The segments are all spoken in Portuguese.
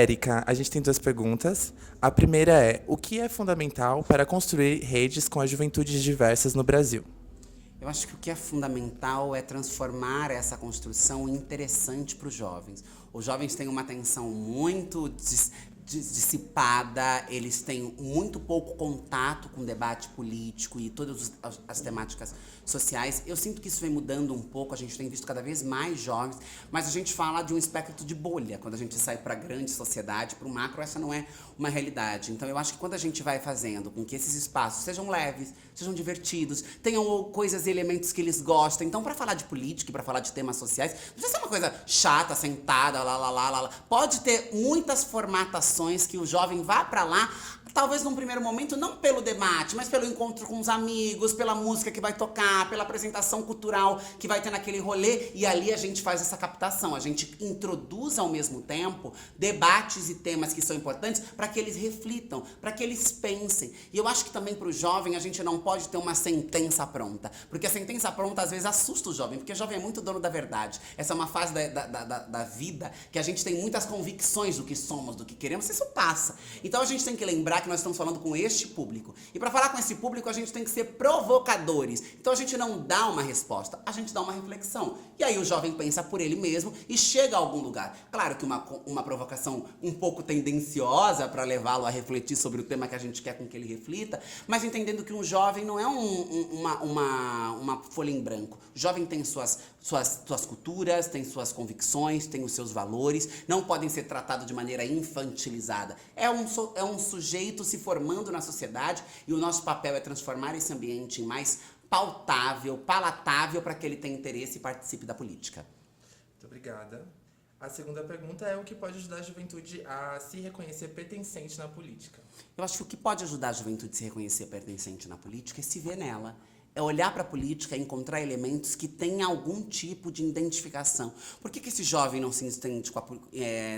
Érica, a gente tem duas perguntas. A primeira é: o que é fundamental para construir redes com as juventudes diversas no Brasil? Eu acho que o que é fundamental é transformar essa construção em interessante para os jovens. Os jovens têm uma atenção muito dissipada, eles têm muito pouco contato com o debate político e todas as temáticas sociais. Eu sinto que isso vem mudando um pouco, a gente tem visto cada vez mais jovens, mas a gente fala de um espectro de bolha. Quando a gente sai para a grande sociedade, para o macro, essa não é uma realidade. Então eu acho que quando a gente vai fazendo com que esses espaços sejam leves, sejam divertidos, tenham coisas e elementos que eles gostam. Então, para falar de política e para falar de temas sociais, não precisa ser uma coisa chata, sentada, lá. Pode ter muitas formatações que o jovem vá para lá, talvez num primeiro momento, não pelo debate, mas pelo encontro com os amigos, pela música que vai tocar, pela apresentação cultural que vai ter naquele rolê, e ali a gente faz essa captação, a gente introduz ao mesmo tempo debates e temas que são importantes para que eles reflitam, para que eles pensem. E eu acho que também para o jovem a gente não pode ter uma sentença pronta, porque a sentença pronta às vezes assusta o jovem, porque o jovem é muito dono da verdade. Essa é uma fase da vida que a gente tem muitas convicções do que somos, do que queremos, isso passa. Então a gente tem que lembrar que nós estamos falando com este público. E para falar com esse público, a gente tem que ser provocadores. Então a gente não dá uma resposta, a gente dá uma reflexão. E aí o jovem pensa por ele mesmo e chega a algum lugar. Claro que uma provocação um pouco tendenciosa para levá-lo a refletir sobre o tema que a gente quer com que ele reflita, mas entendendo que um jovem não é uma folha em branco. O jovem tem suas culturas, tem suas convicções, tem os seus valores, não podem ser tratados de maneira infantilizada. É um sujeito se formando na sociedade e o nosso papel é transformar esse ambiente em mais pautável, palatável para que ele tenha interesse e participe da política. Muito obrigada. A segunda pergunta é: o que pode ajudar a juventude a se reconhecer pertencente na política? Eu acho que o que pode ajudar a juventude a se reconhecer pertencente na política é se ver nela. É olhar para a política e encontrar elementos que tenham algum tipo de identificação. Por que esse jovem não se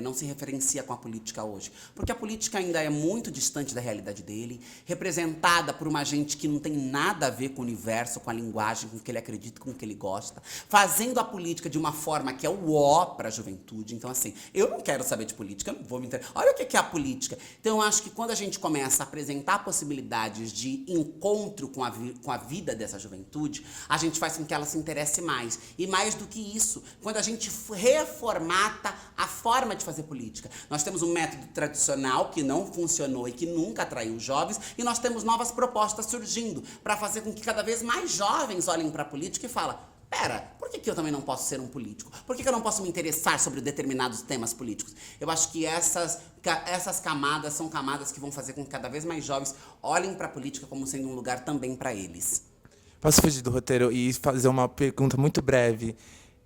não se referencia com a política hoje? Porque a política ainda é muito distante da realidade dele, representada por uma gente que não tem nada a ver com o universo, com a linguagem, com o que ele acredita, com o que ele gosta, fazendo a política de uma forma que é o ó para a juventude. Então, assim, eu não quero saber de política, eu não vou me interessar. Olha o que é a política. Então, eu acho que quando a gente começa a apresentar possibilidades de encontro com a vida dessa juventude, a gente faz com que ela se interesse mais. E mais do que isso, quando a gente reformata a forma de fazer política. Nós temos um método tradicional que não funcionou e que nunca atraiu jovens, e nós temos novas propostas surgindo para fazer com que cada vez mais jovens olhem para a política e falem: pera, por que eu também não posso ser um político? Por que eu não posso me interessar sobre determinados temas políticos? Eu acho que essas camadas são camadas que vão fazer com que cada vez mais jovens olhem para a política como sendo um lugar também para eles. Posso fugir do roteiro e fazer uma pergunta muito breve?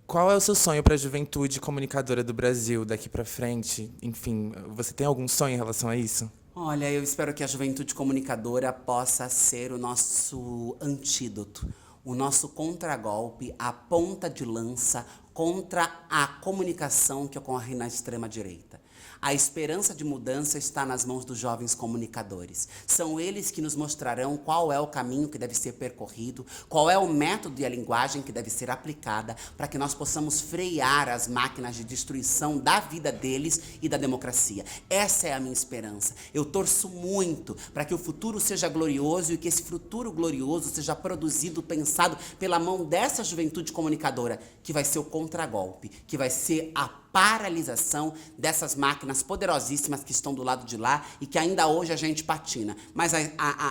Qual é o seu sonho para a juventude comunicadora do Brasil daqui para frente? Enfim, você tem algum sonho em relação a isso? Olha, eu espero que a juventude comunicadora possa ser o nosso antídoto, o nosso contragolpe, a ponta de lança contra a comunicação que ocorre na extrema-direita. A esperança de mudança está nas mãos dos jovens comunicadores. São eles que nos mostrarão qual é o caminho que deve ser percorrido, qual é o método e a linguagem que deve ser aplicada para que nós possamos frear as máquinas de destruição da vida deles e da democracia. Essa é a minha esperança. Eu torço muito para que o futuro seja glorioso e que esse futuro glorioso seja produzido, pensado pela mão dessa juventude comunicadora, que vai ser o contragolpe, que vai ser a paralisação dessas máquinas poderosíssimas que estão do lado de lá e que ainda hoje a gente patina. Mas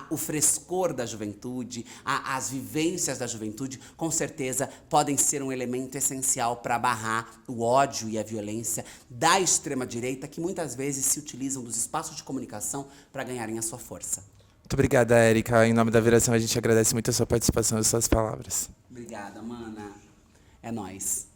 o frescor da juventude, as vivências da juventude, com certeza podem ser um elemento essencial para barrar o ódio e a violência da extrema-direita, que muitas vezes se utilizam dos espaços de comunicação para ganharem a sua força. Muito obrigada, Érica. Em nome da Viração, a gente agradece muito a sua participação e as suas palavras. Obrigada, mana. É nóis.